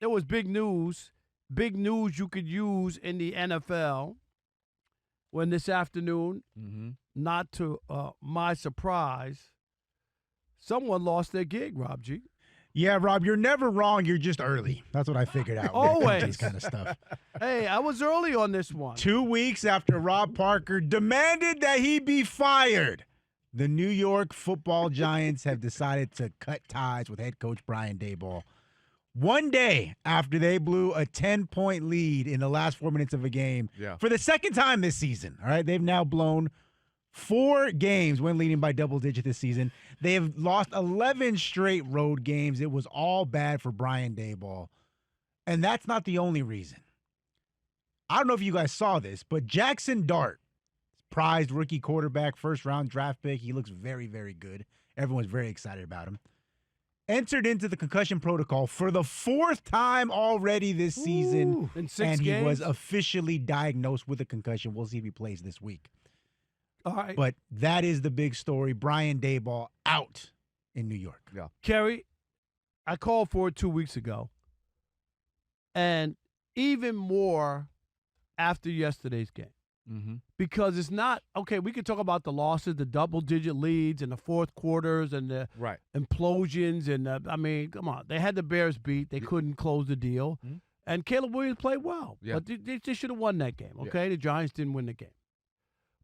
there was big news you could use in the NFL when this afternoon, not to my surprise, someone lost their gig, Rob G. Yeah, Rob, you're never wrong. You're just early. That's what I figured out. Always. This kind of stuff. Hey, I was early on this one. 2 weeks after Rob Parker demanded that he be fired, the New York Football Giants have decided to cut ties with head coach Brian Daboll. 1 day after they blew a 10-point lead in the last 4 minutes of a game for the second time this season. All right, they've now blown 4 games when leading by double digit this season. They have lost 11 straight road games. It was all bad for Brian Daboll. And that's not the only reason. I don't know if you guys saw this, but Jaxson Dart, prized rookie quarterback, first-round draft pick. He looks very, very good. Everyone's very excited about him. Entered into the concussion protocol for the 4th time already this season. In 6 and games? He was officially diagnosed with a concussion. We'll see if he plays this week. All right. But that is the big story. Brian Daboll out in New York. Yeah. Kerry, I called for it 2 weeks ago. And even more after yesterday's game. Because it's not, okay, we could talk about the losses, the double-digit leads and the fourth quarters and the implosions. And, I mean, come on. They had the Bears beat. They couldn't close the deal. And Caleb Williams played well. Yeah. But they should have won that game, okay? Yeah. The Giants didn't win the game.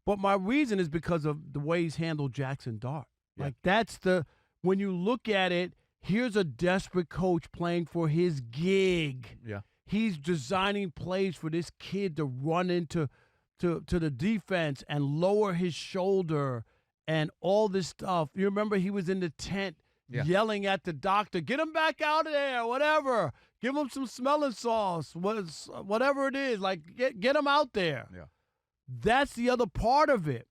But my reason is because of the way he's handled Jaxson Dart. Yeah. Like, that's the – when you look at it, here's a desperate coach playing for his gig. Yeah. He's designing plays for this kid to run into to the defense and lower his shoulder and all this stuff. You remember he was in the tent yelling at the doctor, get him back out of there, whatever. Give him some smelling sauce, whatever it is. Like, get him out there. Yeah. That's the other part of it.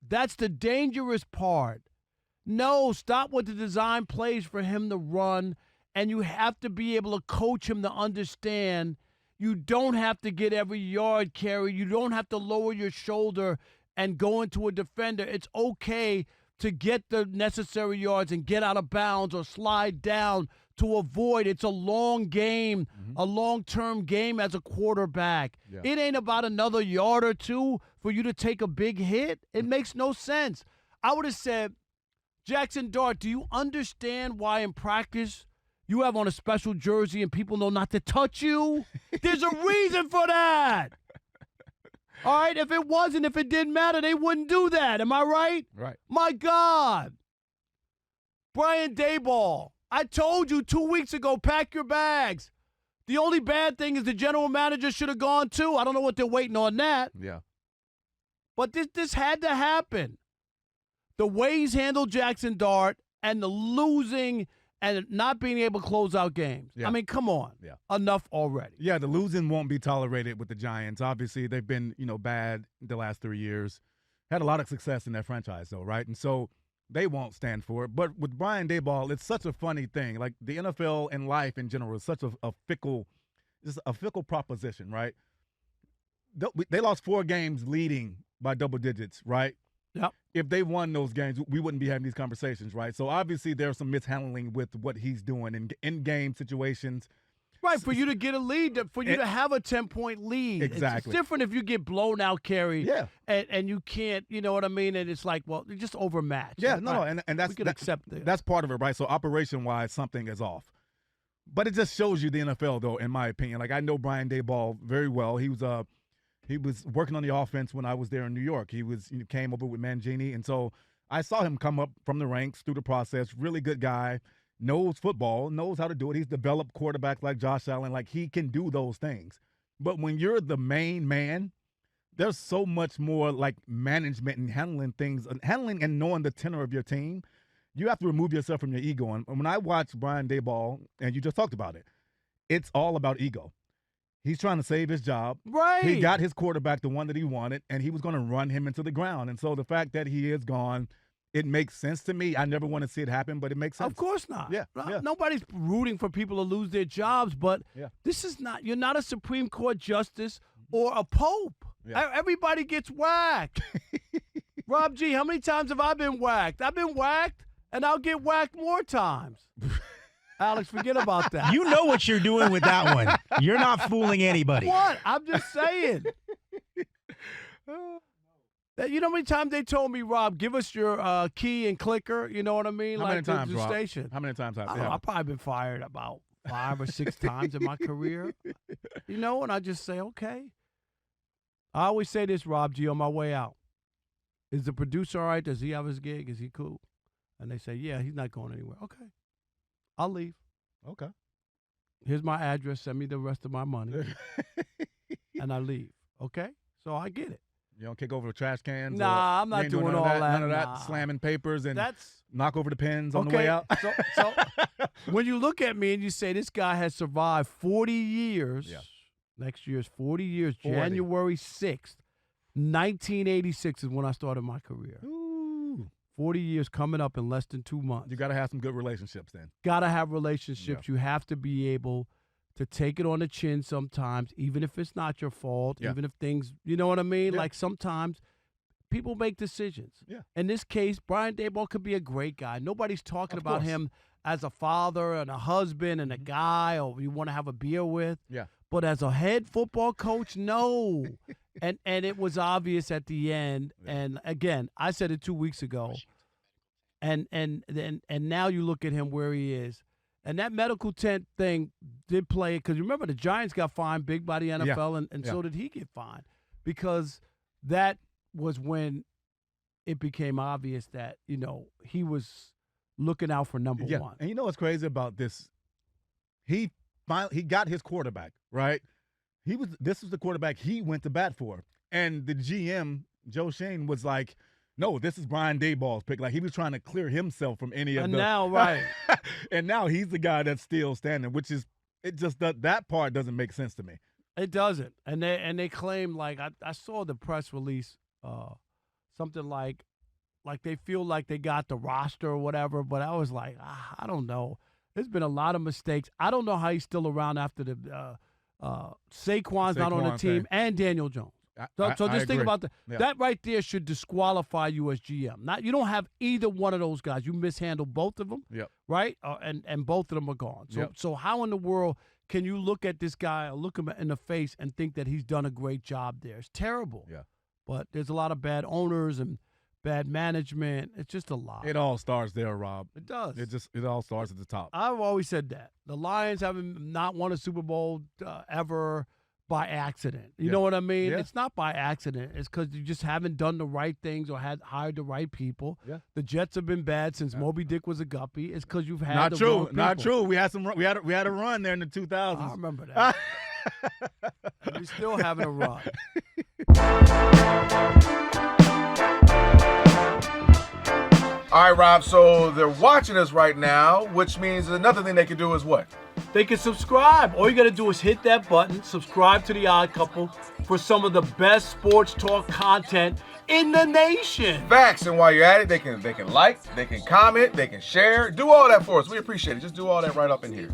That's the dangerous part. No, stop with the design plays for him to run, and you have to be able to coach him to understand you don't have to get every yard carry. You don't have to lower your shoulder and go into a defender. It's okay to get the necessary yards and get out of bounds or slide down to avoid. It's a long game, a long-term game as a quarterback. Yeah. It ain't about another yard or two for you to take a big hit. It makes no sense. I would have said, Jaxson Dart, do you understand why in practice you have on a special jersey and people know not to touch you? There's a reason for that. All right, if it didn't matter, they wouldn't do that. Am I right? Right. My God. Brian Daboll, I told you 2 weeks ago, pack your bags. The only bad thing is the general manager should have gone too. I don't know what they're waiting on that. Yeah. But this had to happen. The way he's handled Jaxson Dart and the losing and not being able to close out games. Yeah. I mean, come on. Yeah. Enough already. Yeah, the losing won't be tolerated with the Giants. Obviously, they've been, bad the last 3 years. Had a lot of success in their franchise, though, right? And so they won't stand for it. But with Brian Daboll, it's such a funny thing. Like, the NFL and life in general is such a fickle proposition, right? They lost 4 games leading by double digits, right? Yep. If they won those games, we wouldn't be having these conversations, right? So obviously there's some mishandling with what he's doing in game situations. Right, for you to get a lead, for you to have a 10-point lead. Exactly. It's different if you get blown out, Kerry. Yeah. And you can't, you know what I mean? And it's like, well, you're just overmatched. Yeah, like, no, right, and that's, we can accept that's part of it, right? So operation-wise, something is off. But it just shows you the NFL, though, in my opinion. Like, I know Brian Daboll very well. He was working on the offense when I was there in New York. He came over with Mangini, and so I saw him come up from the ranks through the process. Really good guy, knows football, knows how to do it. He's developed quarterbacks like Josh Allen. Like, he can do those things. But when you're the main man, there's so much more like management and handling things, handling and knowing the tenor of your team. You have to remove yourself from your ego. And when I watch Brian Daboll, and you just talked about it, it's all about ego. He's trying to save his job. Right. He got his quarterback, the one that he wanted, and he was going to run him into the ground. And so the fact that he is gone, it makes sense to me. I never want to see it happen, but it makes sense. Of course not. Yeah. Nobody's rooting for people to lose their jobs, but this is not – you're not a Supreme Court justice or a pope. Yeah. Everybody gets whacked. Rob G., how many times have I been whacked? I've been whacked, and I'll get whacked more times. Alex, forget about that. You know what you're doing with that one. You're not fooling anybody. What? I'm just saying. You know how many times they told me, Rob, give us your key and clicker? You know what I mean? How like many times, the Rob? station. How many times have I they don't know, had? I've probably been fired about 5 or 6 times in my career. You know, and I just say, okay. I always say this, Rob G, on my way out. Is the producer all right? Does he have his gig? Is he cool? And they say, yeah, he's not going anywhere. Okay. I'll leave. Okay. Here's my address. Send me the rest of my money. And I leave. Okay? So I get it. You don't kick over trash cans? Nah, I'm you not ain't doing none all of that. that. None of that Nah. slamming papers and That's knock over the pens on okay. the way out? So when you look at me and you say this guy has survived 40 years, Yeah. next year's 40 years, 40. January 6th, 1986 is when I started my career. Ooh. 40 years coming up in less than 2 months. You got to have some good relationships then. Got to have relationships. You have to be able to take it on the chin sometimes, even if it's not your fault, Yeah. even if things, you know what I mean? Yeah. Like sometimes people make decisions. Yeah. In this case, Brian Daboll could be a great guy. Nobody's talking Of about course. him as a father and a husband and a guy or you want to have a beer with. Yeah. But as a head football coach, no. and it was obvious at the end. Yeah. And again, I said it 2 weeks ago. And now you look at him where he is. And that medical tent thing did play because remember the Giants got fined big by the NFL, and so did he get fined because that was when it became obvious that he was looking out for number one. And you know what's crazy about this? He got his quarterback, right? This was the quarterback he went to bat for, and the GM Joe Shane was like, no, this is Brian Daboll's pick. Like he was trying to clear himself from any of And the. now, right. And now he's the guy that's still standing, which is that part doesn't make sense to me. It doesn't. And they claim like I saw the press release, something like they feel like they got the roster or whatever. But I was like, I don't know. There's been a lot of mistakes. I don't know how he's still around after the Saquon's not on the Saquon team thing. and Daniel Jones. So I just think agree. about that. Yeah. That right there should disqualify you as GM. You don't have either one of those guys. You mishandled both of them, Yep. right? And both of them are gone. So Yep. so how in the world can you look at this guy or look him in the face and think that he's done a great job there? It's terrible. Yeah. But there's a lot of bad owners and bad management. It's just a lot. It all starts there, Rob. It does. It all starts at the top. I've always said that. The Lions haven't not won a Super Bowl ever by accident. You know what I mean? Yeah. It's not by accident. It's because you just haven't done the right things or hired the right people. Yeah. The Jets have been bad since Moby Dick was a guppy. It's because you've had Not the true. wrong people. Not true. We had a run there in the 2000s. I remember that. And we're still having a run. All right, Rob, so they're watching us right now, which means another thing they can do is what? They can subscribe. All you got to do is hit that button, subscribe to The Odd Couple for some of the best sports talk content in the nation. Facts, and while you're at it, they can like, they can comment, they can share. Do all that for us. We appreciate it. Just do all that right up in here.